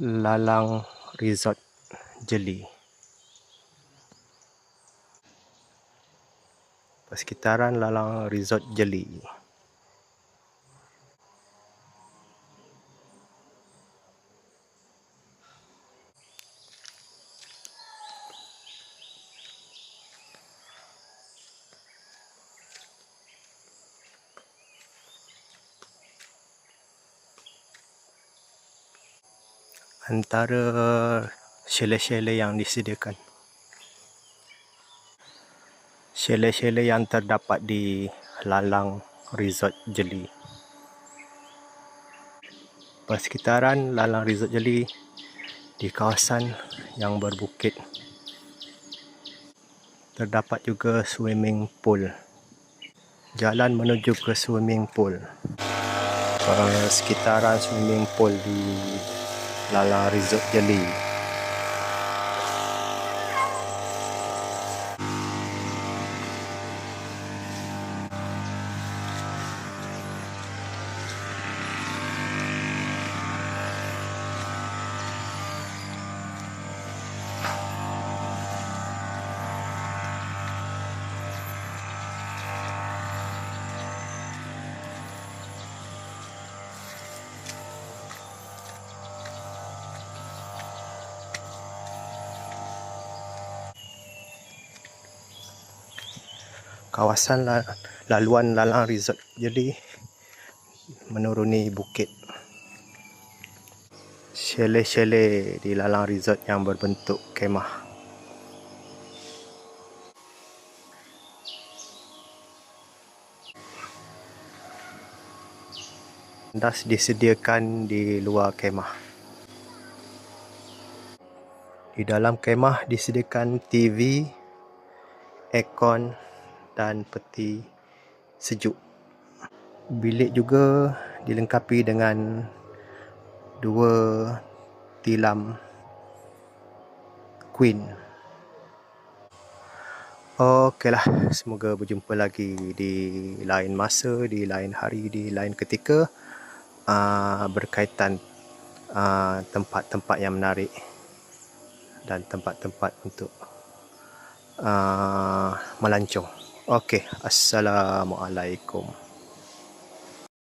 Lalang Resort Jeli. Persekitaran Lalang Resort Jeli. Antara chalet-chalet yang disediakan. Chalet-chalet yang terdapat di Lalang Resort Jeli. Persekitaran Lalang Resort Jeli di kawasan yang berbukit. Terdapat juga swimming pool. Jalan menuju ke swimming pool. Persekitaran swimming pool di Lalang Resort Jeli. Kawasan laluan Lalang Resort Jeli menuruni bukit. Chalet-chalet di Lalang Resort yang berbentuk kemah. Tandas disediakan di luar kemah. Di dalam kemah disediakan TV, aircon dan peti sejuk. Bilik juga dilengkapi dengan 2 tilam queen. Okeylah, semoga berjumpa lagi di lain masa, di lain hari, di lain ketika, berkaitan tempat-tempat yang menarik dan tempat-tempat untuk melancong. Okey, Assalamualaikum.